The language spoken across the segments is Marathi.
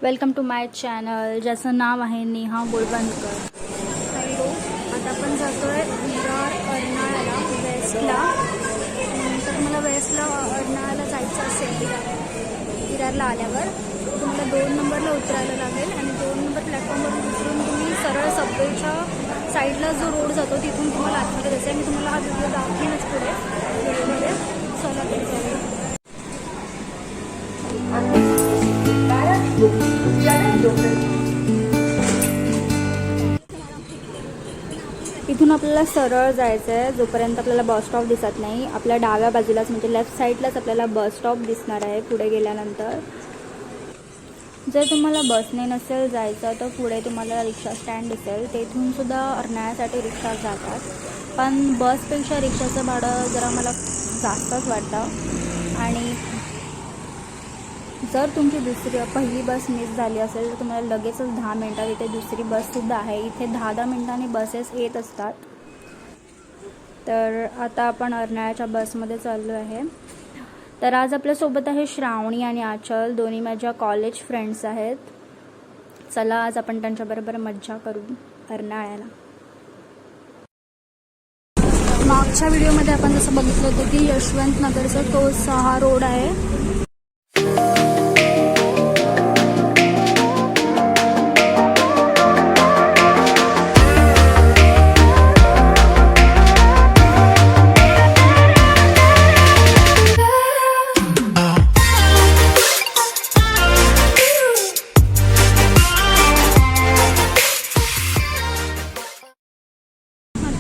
वेलकम टू माय चॅनल, ज्याचं नाव आहे नेहा गोळवणकर. हॅलो, आता आपण जातो आहे विरार अर्नाळ्याला वेस्टला. तर तुम्हाला वेस्टला अर्नाळ्याला जायचं असेल विरारला आल्यावर तुम्हाला 2 नंबरला उतरायला लागेल आणि 2 नंबर प्लॅटफॉर्मवर उतरून तुम्ही सरळ सबवेच्या साईडला जो रोड जातो तिथून तुम्हाला आतमध्ये जायचं आहे. मी तुम्हाला हा व्हिडिओ दाखवेनच पुढे व्हिडिओमध्ये. चला इथून आपल्याला सरळ जायचं आहे जोपर्यंत आपल्याला बस स्टॉप दिसत नाही. आपल्या डाव्या बाजूलाच म्हणजे लेफ्ट साईडलाच आपल्याला बस स्टॉप दिसणार आहे पुढे गेल्यानंतर. जर तुम्हाला बसने नसेल जायचं तर पुढे तुम्हाला रिक्षा स्टँड दिसेल, तेथून सुद्धा अर्नाळ्यासाठी रिक्षा जातात. पण बसपेक्षा रिक्षाचं भाडं जरा मला जास्तच वाटतं. आणि जर तुमची पहिली बस मिस झाली असेल तर तुम्हाला लगेचच 10 मिनिटात इथे दुसरी बससुद्धा आहे. इथे 10-10 मिनिटांनी बसेस येत असतात. तर आता आपण अर्नाळ्याच्या बसमध्ये चाललो आहे. तर आज आपल्यासोबत आहे श्रावणी आणि आचल, दोन्ही माझ्या कॉलेज फ्रेंड्स आहेत. चला आज आपण त्यांच्याबरोबर मज्जा करू अर्नाळ्याला. मागच्या व्हिडिओमध्ये आपण जसं बघितलं होतं की यशवंत नगरचा तो 6 रोड आहे.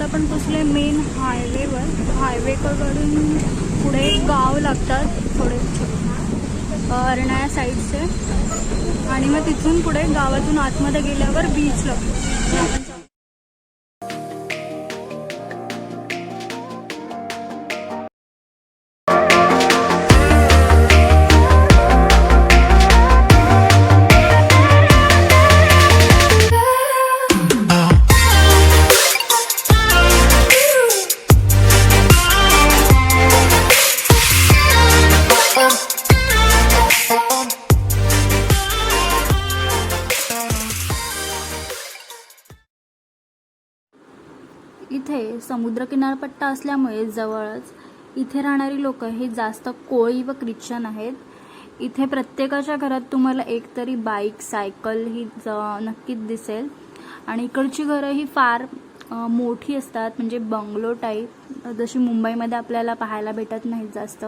आपण पोचले मेन हायवेवर. हायवेकडून पुढे गाव लागतात थोडे अर्नाळ्या साईडचे आणि मग तिथून पुढे गावातून आतमध्ये गेल्यावर बीच लागतो. इथे समुद्र किनारपट्टा असल्यामुळे जवळच इथे राहणारी लोक हे जास्त कोळी व ख्रिश्चन आहेत. इथे प्रत्येकाच्या घरात तुम्हाला एकतरी बाईक सायकल ही नक्कीच दिसेल. आणि इकडची घरं ही फार मोठी असतात, म्हणजे बंगलो टाईप, जशी मुंबईमध्ये आपल्याला पाहायला भेटत नाहीत जास्त.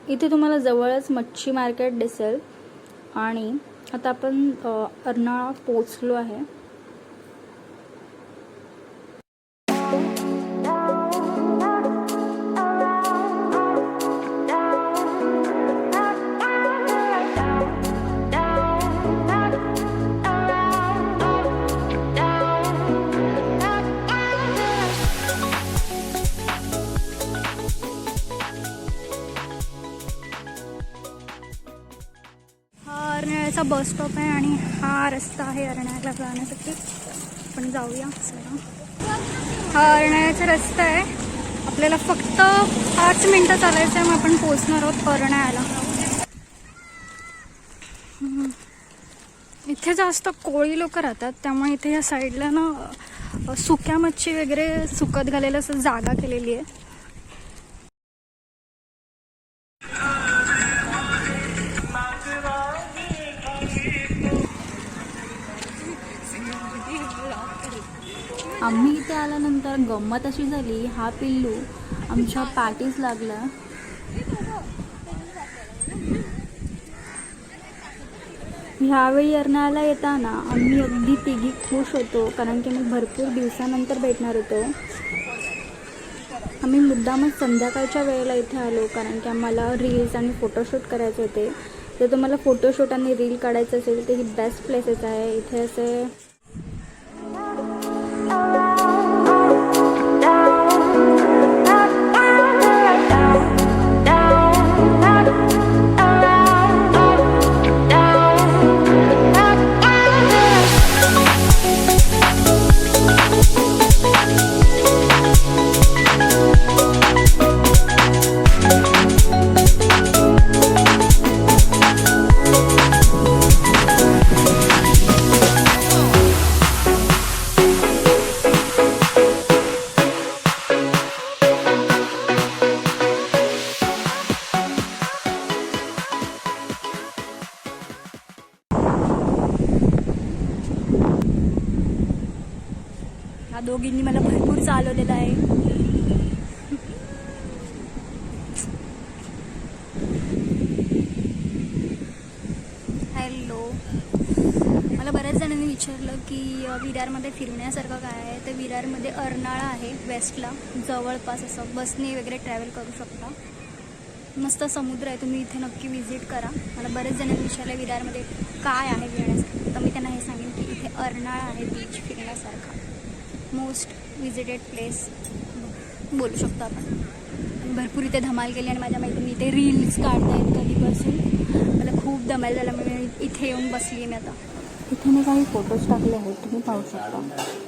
इथे तुम्हाला जवळच मच्छी मार्केट दिसेल. आणि आता आपण अर्नाळा पोचलो आहे. अर्नाळ्याचा बस स्टॉप आहे आणि हा रस्ता आहे अर्नाळ्याला जाण्यासाठी. आपण जाऊया. हा अर्नाळ्याचा रस्ता आहे. आपल्याला फक्त 5 मिनिटं चालायचं आहे, मग आपण पोचणार आहोत अर्नाळ्याला. इथे जास्त कोळी लोक राहतात, त्यामुळे इथे या साईडला ना सुक्या मच्छी वगैरे सुकत घालायला असं जागा केलेली आहे. आम्ही इथे आल्यानंतर गंमत अशी झाली, हा पिल्लू आमच्या पाठीस लागला. ह्यावेळी अर्नाळ्याला येताना आम्ही अगदी तिघी खुश होतो, कारण की आम्ही भरपूर दिवसानंतर भेटणार होतो. आम्ही मुद्दामच संध्याकाळच्या वेळेला इथे आलो, कारण की आम्हाला रील्स आणि फोटोशूट करायचे होते. जर तुम्हाला फोटोशूट आणि रील काढायचं असेल तर ही बेस्ट प्लेसेस आहे. इथे असे ह्या दोघींनी मला भरपूर चालवलेलं आहे. हॅलो. मला बऱ्याच जणांनी विचारलं की विरारमध्ये फिरण्यासारखं काय आहे. तर विरारमध्ये अर्नाळा आहे वेस्टला, जवळपास असं बसने वगैरे ट्रॅव्हल करू शकता. मस्त समुद्र आहे, तुम्ही इथे नक्की विजिट करा. मला बरेच जणांनी विचारलं विरारमध्ये काय आहे फिरण्यासारखं, तर मी त्यांना हे सांगेन की इथे अर्नाळा आहे बीच फिरण्यासारखा, मोस्ट विजिटेड प्लेस बोलू शकतो आपण. भरपूर इथे धमाल केली आणि माझ्या मैत्रिणी इथे रील्स काढत आहेत कधीपासून. मला खूप धमाल झाला, मी इथे येऊन बसली आहे. मी आता इथे मी काही फोटोज टाकले आहेत, तुम्ही पाहू शकता.